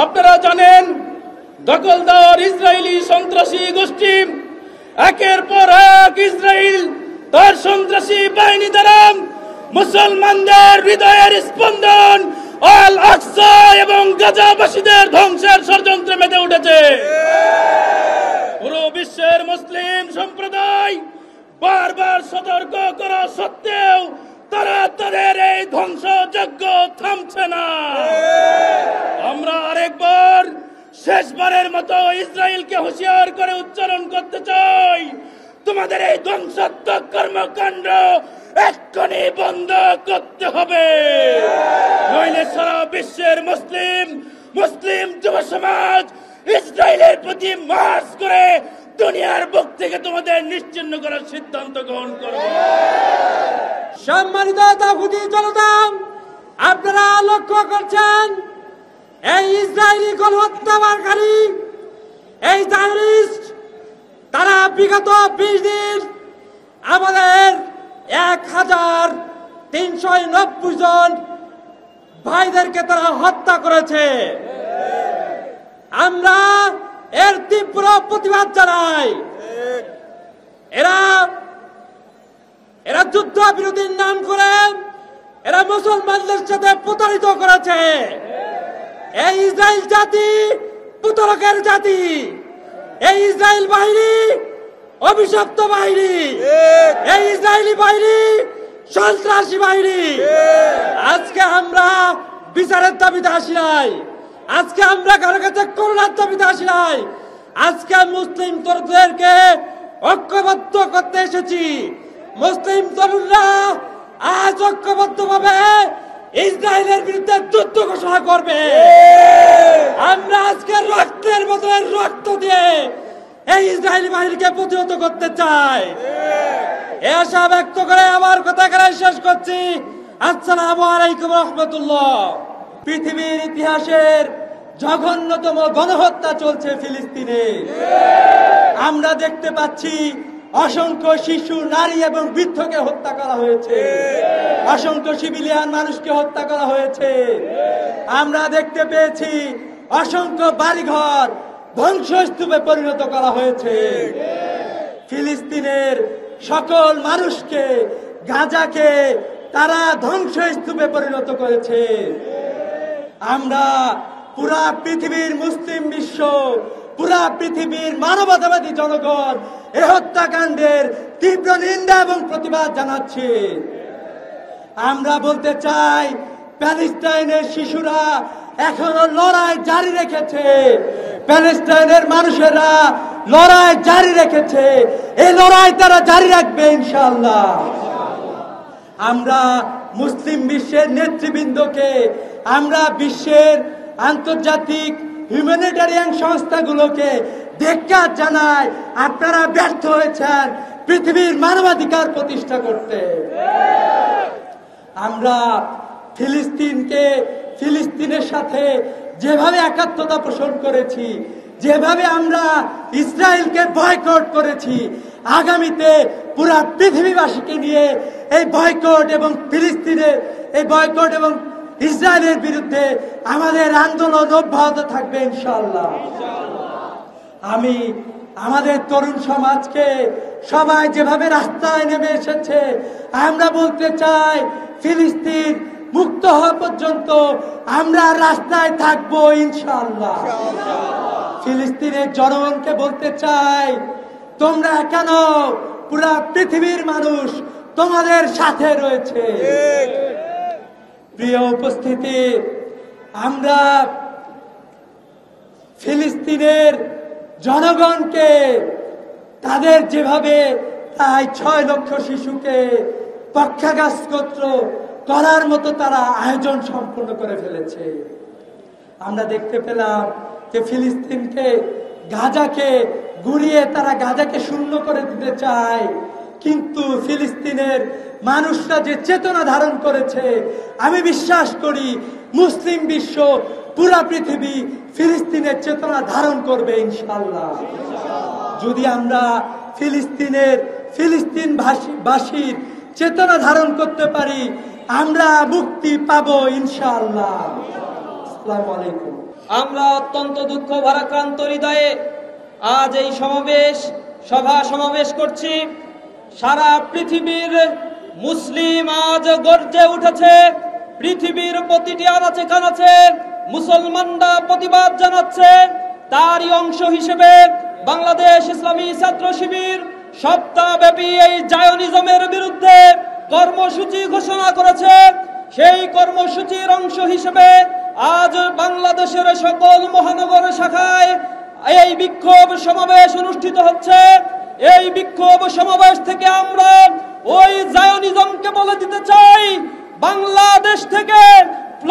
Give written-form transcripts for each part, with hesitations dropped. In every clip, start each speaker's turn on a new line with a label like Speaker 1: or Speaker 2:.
Speaker 1: আপনারা জানেন দখলদার ইসরায়েলি সন্ত্রাসী গোষ্ঠী একের পর এক ইসরায়েল তার সন্ত্রাসী বাহিনী দ্বারা মুসলমানদের হৃদয়ের স্পন্দন আল আকসা এবং গাজাবাসীদের ধ্বংসের ষড়যন্ত্রে মেতে উঠেছে। পুরো বিশ্বের মুসলিম সম্প্রদায় বারবার সতর্ক করা সত্ত্বেও তারা তাদের এই ধ্বংসযজ্ঞ থামছে না। আমরা আরেকবার শেষবারের মতো ইসরায়েলকে হুঁশিয়ার করে উচ্চারণ করতে চাই, তোমাদের এই ধ্বংসাত্মক কর্মকাণ্ড এক্ষুনি বন্ধ করতে হবে, নইলে সারা বিশ্বের মুসলিম যুব সমাজ ইসরায়েলের প্রতি মার্চ করে দুনিয়ার বুক থেকে তোমাদের নিশ্চিহ্ন করার সিদ্ধান্ত গ্রহণ করবে।
Speaker 2: সম্মানিত তাগুতি জনতা, আপনারা লক্ষ্য করছেন এই ইসরায়েলি গণহত্যাকারী, এই টেররিস্ট, তারা বিগত 20 দিন আমাদের 1390 জন ভাইদেরকে তারা হত্যা করেছে। আমরা এর তীব্র প্রতিবাদ জানাই। এরা যুদ্ধ বিরতির নাম করে এরা মুসলমানদের সাথে প্রতারিত করেছে। এই ইসরায়েল জাতি প্রতারকের জাতি, এই ইসরায়েল বাহিনী অভিশপ্ত বাহিনী, এই ইসরায়েলি বাহিনী সন্ত্রাসী বাহিনী। আজকে আমরা বিচারের দাবিতে আসি নাই, আজকে আমরা কারো কাছে করুণার দাবিতে আসি নাই, আজকে মুসলিম তরুণদেরকে ঐক্যবদ্ধ করতে এসেছি। মুসলিম তরুণরা আজ ঐক্যবদ্ধভাবে ইসরায়েলের বিরুদ্ধে যুদ্ধ ঘোষণা করবে। আমরা আজকে রক্তের বদলে রক্ত দিয়ে এই ইসরায়েলি বাহিনীকে প্রতিহত করতে চাই। এই আশা ব্যক্ত করে আমার কথা এখানে শেষ করছি। আসসালামু আলাইকুম রহমতুল্লাহ। পৃথিবীর ইতিহাসের জঘন্যতম গণহত্যা চলছে ফিলিস্তিনে। আমরা দেখতে পাচ্ছি অসংখ্য শিশু, নারী এবং বৃদ্ধকে হত্যা করা হয়েছে, অসংখ্য সিভিলিয়ান মানুষকে হত্যা করা হয়েছে। আমরা দেখতে পেয়েছি অসংখ্য বাড়িঘর ধ্বংসস্তূপে পরিণত করা হয়েছে। ফিলিস্তিনের সকল মানুষকে, গাজাকে তারা ধ্বংসস্তূপে পরিণত করেছে। আমরা পুরা পৃথিবীর মুসলিম বিশ্ব, পুরা পৃথিবীর মানবতাবাদী জনগণ এই হত্যাকাণ্ডের তীব্র নিন্দা এবং প্রতিবাদ জানাচ্ছি। আমরা বলতে চাই, প্যালেস্টাইনের শিশুরা এখনো লড়াই জারি রেখেছে, প্যালেস্টাইনের মানুষেরা লড়াই জারি রেখেছে, এই লড়াই তারা জারি রাখবে ইনশাআল্লাহ। আমরা মুসলিম বিশ্বের নেতৃবৃন্দকে, আমরা বিশ্বের আন্তর্জাতিক হিউম্যানিটারিয়ান সংস্থাগুলোকে ধিক্কার জানাই, আপনারা ব্যর্থ হয়েছেন পৃথিবীর মানবাধিকার প্রতিষ্ঠা করতে। আমরা ফিলিস্তিনের সাথে যেভাবে একাত্মতা পোষণ করেছি, যেভাবে আমরা ইসরায়েলকে বয়কট করেছি, আগামীতে পুরা পৃথিবীবাসীকে নিয়ে এই বয়কট এবং ফিলিস্তিনের এই বয়কট এবং ইসরায়েলের বিরুদ্ধে আমাদের আন্দোলন অব্যাহত থাকবে ইনশাআল্লাহ। আমি আমাদের তরুণ সমাজকে, সবাই যেভাবে রাস্তায় নেমে এসেছে, আমরা বলতে চাই ফিলিস্তিন মুক্ত হওয়া পর্যন্ত আমরা রাস্তায় থাকবো ইনশাআল্লাহ। ফিলিস্তিনের জনগণকে বলতে চাই, তোমরা কেন, পুরা পৃথিবীর মানুষ তোমাদের সাথে রয়েছে। প্রিয় উপস্থিতি, আমরা ফিলিস্তিনের জনগণকে তাদের যেভাবে প্রায় 6 লক্ষ শিশুকে পক্ষাঘাত করার মতো তারা আয়োজন সম্পন্ন করে ফেলেছে। আমরা দেখতে পেলাম যে ফিলিস্তিনকে, গাজাকে গুড়িয়ে তারা গাজাকে শূন্য করে দিতে চায়, কিন্তু ফিলিস্তিনের মানুষরা যে চেতনা ধারণ করেছে, আমি বিশ্বাস করি মুসলিম বিশ্ব, পুরা পৃথিবী ফিলিস্তিনের চেতনা ধারণ করবে ইনশাআল্লাহ। যদি আমরা ফিলিস্তিনবাসীর চেতনা ধারণ করতে পারি, আমরা মুক্তি পাবো ইনশাআল্লাহ। আসসালামু আলাইকুম। আমরা অত্যন্ত দুঃখ ভারাক্রান্ত হৃদয়ে আজ এই সমাবেশ করছি। সারা পৃথিবীর মুসলিম আজ গর্জে উঠেছে। পৃথিবীর প্রতিটি আনাচে কানাচে মুসলমানরা প্রতিবাদ জানাচ্ছে। তারই অংশ হিসেবে বাংলাদেশ ইসলামী ছাত্র শিবির সপ্তাহব্যাপী এই জায়নিজমের বিরুদ্ধে কর্মসূচি ঘোষণা করেছে। সেই কর্মসূচির অংশ হিসেবে আজ বাংলাদেশের সকল মহানগর শাখায় এই বিক্ষোভ সমাবেশ অনুষ্ঠিত হচ্ছে। এই বিক্ষোভ সমাবেশ থেকে আমরা ওই জায়নিজমকে বলে দিতে চাই, বাংলাদেশ থেকে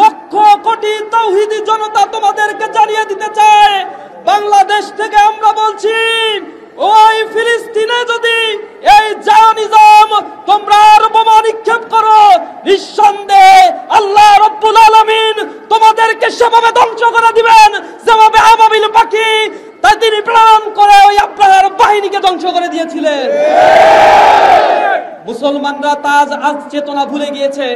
Speaker 2: লক্ষ কোটি তাওহীদি জনতা তোমাদেরকে জানিয়ে দিতে চায়, বাংলাদেশ থেকে আমরা বলছি, ওই ফিলিস্তিনে যদি এই জায়নিজম তোমরা আর বোমা নিক্ষেপ করো, নিঃসন্দেহে আল্লাহ রব্বুল আলামিন তোমাদেরকে সেভাবে ধ্বংস করে দিবেন যেভাবে আবাবিল পাখি তা তিনি প্রেরণ করে ওই আপনার বাহিনীকে ধ্বংস করে দিয়েছিলেন। মুসলমানরা তাজ আজ চেতনা ভুলে গিয়েছে।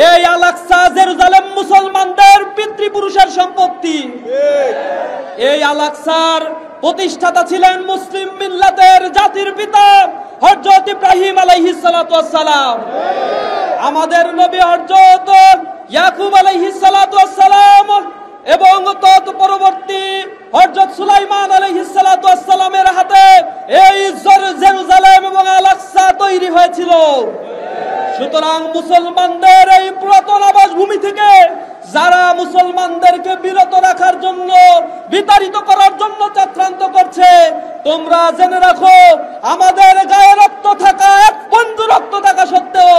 Speaker 2: এই আল-আকসা জেরুজালেম মুসলমানদের পিতৃপুরুষের সম্পত্তি। এই আল-আকসার প্রতিষ্ঠাতা ছিলেন মুসলিম মিল্লাতের জাতির পিতা হযরত ইব্রাহিম আলাইহিস সালাতু ওয়াস সালাম। আমাদের নবী হযরত ইয়াকুব আলাইহিস সালাতু ওয়াস সালাম এবং তৎ পরবর্তী হযরত সুলাইমান আলাইহিস সালাতু ওয়াস সালামের হাতে এই জেরুজালেম এবং আল-আকসা তৈরি হয়েছিল। সুতরাং মুসলমানদের এই পুরাতন আবাসভূমি থেকে যারা মুসলমানদেরকে বিরত রাখার জন্য, বিতাড়িত করার জন্য চক্রান্ত করছে, তোমরা জেনে রাখো, আমাদের গায়ে রক্ত থাকা, এক বন্ধু রক্ত থাকা সত্ত্বেও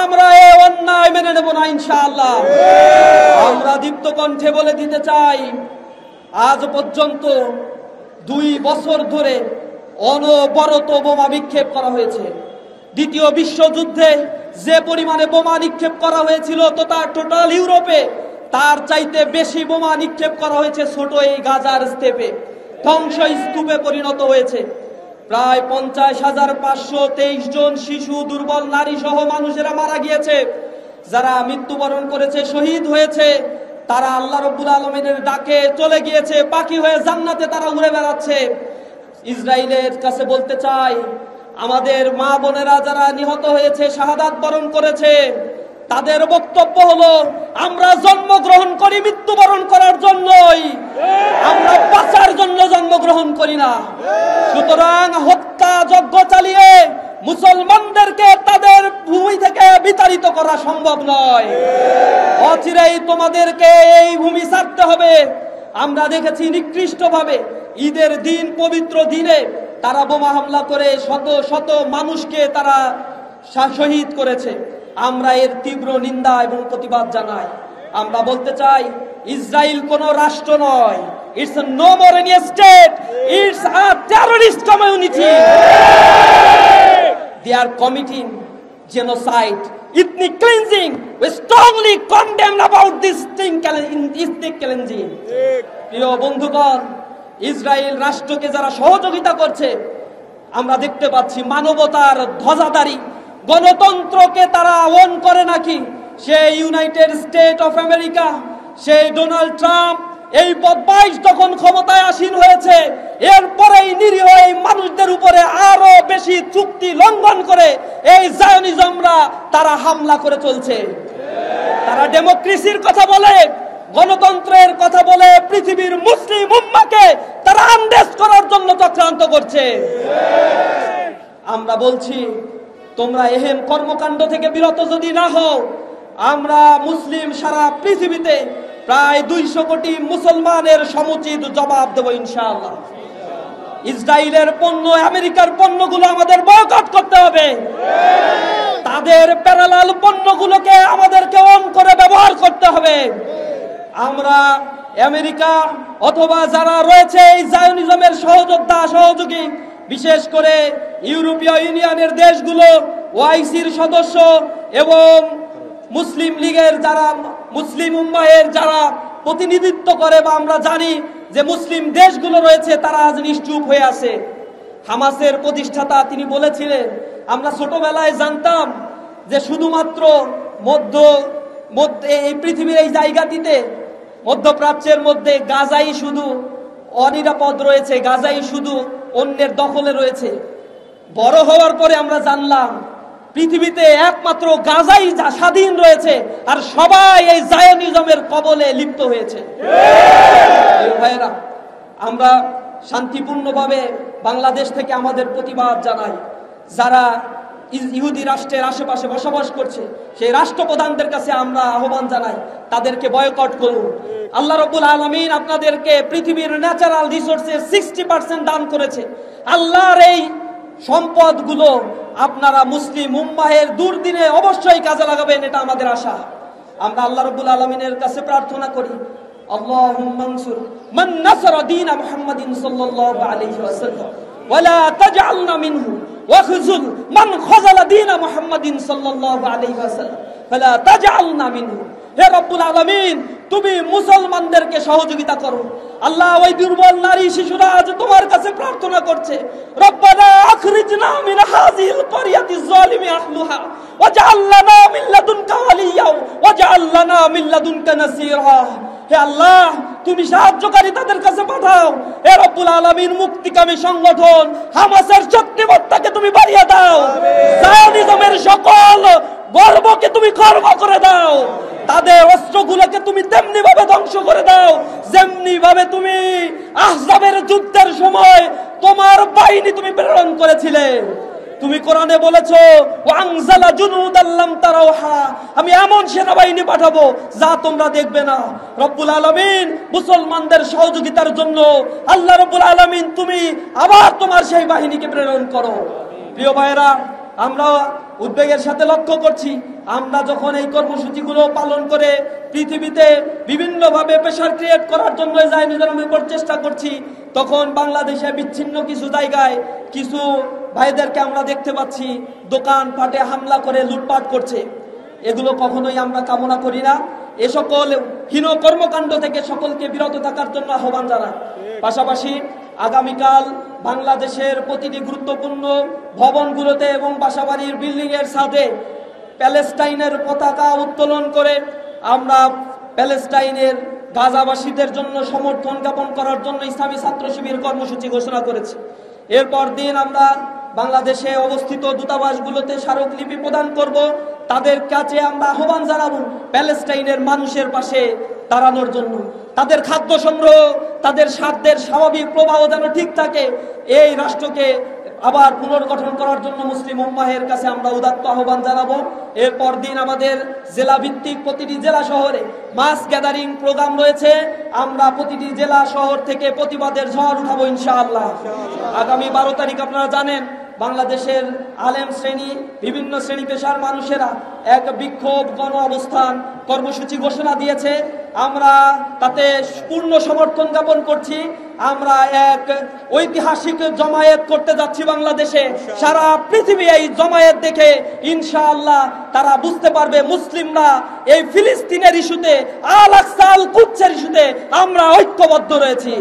Speaker 2: আমরা এই অন্যায় মেনে নেব না ইনশাআল্লাহ। আমরা দীপ্ত কণ্ঠে বলে দিতে চাই, আজ পর্যন্ত 2 বছর ধরে অনবরত বোমা নিক্ষেপ করা হয়েছে। দ্বিতীয় বিশ্বযুদ্ধে যে পরিমাণে বোমা নিক্ষেপ করা হয়েছিল তো তার টোটাল ইউরোপে তার চাইতে বেশি বোমা নিক্ষেপ করা হয়েছে ছোট এই গাজার স্টেপে। ধ্বংস স্তূপে পরিণত হয়েছে। প্রায় 50,523 জন শিশু, দুর্বল নারী সহ মানুষেরা মারা গিয়েছে। যারা মৃত্যুবরণ করেছে, শহীদ হয়েছে, তারা আল্লাহ রব্বুল আলামিনের ডাকে চলে গিয়েছে, পাখি হয়ে জান্নাতে তারা উড়ে বেড়াচ্ছে। ইসরায়েলের কাছে বলতে চাই, আমাদের মা বোনেরা যারা নিহত হয়েছে, শাহাদাত বরণ করেছে, তাদের বক্তব্য হলো, আমরা জন্মগ্রহণ করি মৃত্যুবরণ করার জন্যই, আমরা বাঁচার জন্য জন্মগ্রহণ করি না। সুতরাং হত্যা যজ্ঞ চালিয়ে মুসলমানদেরকে তাদের ভূমি থেকে বিতাড়িত করা সম্ভব নয়। অচিরেই তোমাদেরকে এই ভূমি ছাড়তে হবে। আমরা দেখেছি নিকৃষ্টভাবে ঈদের দিন, পবিত্র দিনে তারা বোমা হামলা করে শত শত মানুষকে তারা শহীদ করেছে। আমরা এর তীব্র নিন্দা এবং প্রতিবাদ জানাই। আমরা বলতে চাই, ইসরায়েল কোন রাষ্ট্র নয়, it's no more any state, it's a terrorist community. They are committing genocide, ethnic cleansing. We strongly condemn about this ethnic cleansing. প্রিয় বন্ধুগণ, ইসরায়েল রাষ্ট্রকে যারা সহযোগিতা করছে, আমরা দেখতে পাচ্ছি মানবতার ধ্বজাধারী গণতন্ত্রকে তারা ওন করে নাকি। সেই ইউনাইটেড স্টেট অফ আমেরিকা, সেই ডোনাল্ড ট্রাম্প, এই বদমাইশ যখন ক্ষমতায় আসীন হয়েছে, এরপরেই নিরীহ এই মানুষদের উপরে আরো বেশি চুক্তি লঙ্ঘন করে এই জায়নিজমরা তারা হামলা করে চলছে। তারা ডেমোক্রেসির কথা বলে, গণতন্ত্রের কথা বলে, পৃথিবীর মুসলিম উম্মাহকে তারা আন্দেশ করার জন্য চক্রান্ত করছে। আমরা বলছি, তোমরা এহেন কর্মকাণ্ড থেকে বিরত যদি না হও, আমরা মুসলিম সারা পৃথিবীতে প্রায় 200 কোটি মুসলমানের সমুচিত জবাব দেব ইনশাআল্লাহ। ইসরায়েলের পণ্য, আমেরিকার পণ্যগুলো আমাদের বয়কট করতে হবে। তাদের প্যারালাল পণ্যগুলোকে আমাদেরকে অন করে ব্যবহার করতে হবে। আমরা আমেরিকা অথবা যারা রয়েছে এই জায়নিজমের সহযোদ্ধা, সহযোগী, বিশেষ করে ইউরোপীয় ইউনিয়নের দেশগুলো, ওআইসির সদস্য এবং মুসলিম লীগের যারা, মুসলিম উম্মাহের যারা প্রতিনিধিত্ব করে, বা আমরা জানি যে মুসলিম দেশগুলো রয়েছে, তারা আজ নিশ্চুপ হয়ে আছে। হামাসের প্রতিষ্ঠাতা তিনি বলেছিলেন, আমরা ছোটবেলায় জানতাম যে শুধুমাত্র মধ্য এই পৃথিবীর এই জায়গাটিতে
Speaker 3: মধ্যপ্রাচ্যের মধ্যে গাজাই শুধু অনিরাপদ রয়েছে, গাজাই শুধু অন্যের দখলে রয়েছে। বড় হওয়ার পরে আমরা জানলাম পৃথিবীতে একমাত্র গাজাই স্বাধীন রয়েছে, আর সবাই এই জায়নিজমের কবলে লিপ্ত হয়েছে। ভাইয়েরা, আমরা শান্তিপূর্ণভাবে বাংলাদেশ থেকে আমাদের প্রতিবাদ জানাই। যারা ইহুদি রাষ্ট্রের আশেপাশে বসবাস করছে সেই রাষ্ট্রপ্রধানদের কাছে আমরা আহ্বান জানাই, তাদেরকে বয়কট করুন। আল্লাহ রাব্বুল আলামিন আপনাদেরকে পৃথিবীর ন্যাচারাল রিসোর্সের 60% দান করেছে। আল্লাহর এই সম্পদগুলো আপনারা মুসলিম উম্মাহের দুর্দিনে অবশ্যই কাজে লাগাবেন, এটা আমাদের আশা। আমরা আল্লাহ রাব্বুল আলামিনের কাছে প্রার্থনা করি, আল্লাহুম্মা আনসুর মান নাসারা দীন মুহাম্মাদিন সাল্লাল্লাহু আলাইহি ওয়াসাল্লাম ওয়ালা তাজআলনা মিনহু ওয়াখযুল মান খাযালা দীন মুহাম্মাদিন সাল্লাল্লাহু আলাইহি ওয়াসাল্লাম ফালা তাজআলনা মিনহু। হে রব্বুল আলামিন, তুমি মুসলমানদেরকে সহযোগিতা করো। আল্লাহ, ওই দুর্বল নারী শিশুরা আজ তোমার কাছে প্রার্থনা করছে, রব্বানা আখরিজনা মিন হাযিল ক্বরিয়াতি যালিমি আহলুহা ওয়াজআল লানা মিন লাদুনকা ওয়ালিয়্যা ওয়াজআল লানা মিন লাদুনকা নাসীরা। হে আল্লাহ, তুমি সাহায্যকারী তাদের কাছে পাঠাও। হে রব্বুল আলামিন, মুক্তিকামী সংগঠন হামাসের শক্তিমত্তাকে তুমি বাড়িয়ে দাও, জায়নিজমের সকল গর্বকে তুমি খর্ব করে দাও, তাদের অস্ত্রগুলোকে তুমি তেমনি ভাবে ধ্বংস করে দাও যেমনি ভাবে তুমি আহজাবের যুদ্ধের সময় তোমার বাহিনী তুমি প্রেরণ করেছিলে। তুমি কোরআনে বলেছো, ওয়াংজালা জুনুদাল লাম তারাউহা, আমি এমন সেনাবাহিনী পাঠাবো যা তোমরা দেখবে না। রব্বুল আলামিন, মুসলমানদের সহযোগিতার জন্য আল্লাহ রব্বুল আলামিন তুমি আবার তোমার সেই বাহিনীকে প্রেরণ করো। প্রিয় ভাইয়েরা, আমরা উদ্বেগের সাথে লক্ষ্য করছি, আমরা যখন এই কর্মসূচিগুলো পালন করে পৃথিবীতে বিভিন্নভাবে প্রেশার ক্রিয়েট করার জন্য জায়নিজমের উপর চেষ্টা করছি, তখন বাংলাদেশে বিচ্ছিন্ন কিছু জায়গায় কিছু ভাইদেরকে আমরা দেখতে পাচ্ছি দোকান পাটে হামলা করে লুটপাট করছে। এগুলো কখনোই আমরা কামনা করি না। এ সকল হীন কর্মকাণ্ড থেকে সকলকে বিরত থাকার জন্য আহ্বান জানাই। পাশাপাশি আগামীকাল বাংলাদেশের প্রতিটি গুরুত্বপূর্ণ ভবনগুলোতে এবং বাসাবাড়ির বিল্ডিং এর ছাদে প্যালেস্টাইনের পতাকা উত্তোলন করে আমরা প্যালেস্টাইনের গাজাবাসীদের জন্য সমর্থন জ্ঞাপন করার জন্য ইসলামী ছাত্র শিবির কর্মসূচি ঘোষণা করেছি। এরপর দিন আমরা বাংলাদেশে অবস্থিত দূতাবাসগুলোতে স্মারকলিপি প্রদান করব। তাদের কাছে আমরা আহ্বান জানাবো প্যালেস্টাইনের মানুষের পাশে দাঁড়ানোর জন্য। তাদের খাদ্য সংগ্রহ, তাদের স্বার্থের স্বাভাবিক প্রবাহ যেন ঠিক থাকে, এই রাষ্ট্রকে আবার পুনর্গঠন করার জন্য মুসলিম উম্মাহের কাছে আমরা উদাত্ত আহ্বান জানাবো। এরপর দিন আমাদের জেলা ভিত্তিক প্রতিটি জেলা শহরে মাস গ্যাদারিং প্রোগ্রাম রয়েছে। আমরা প্রতিটি জেলা শহর থেকে প্রতিবাদের ঝড় উঠাবো ইনশাআল্লাহ। আগামী 12 তারিখ আপনারা জানেন বাংলাদেশের আলেম শ্রেণী, বিভিন্ন শ্রেণী পেশার মানুষেরা এক বিক্ষোভ গণ অবস্থান কর্মসূচি ঘোষণা দিয়েছে। আমরা তাতে পূর্ণ সমর্থন জ্ঞাপন করছি। আমরা এক ঐতিহাসিক জমায়েত করতে যাচ্ছি বাংলাদেশে। সারা পৃথিবী এই জমায়েত দেখে ইনশাআল্লাহ তারা বুঝতে পারবে মুসলিমরা এই ফিলিস্তিনের ইস্যুতে, আল আকসা আল কুদসের ইস্যুতে আমরা ঐক্যবদ্ধ রয়েছি।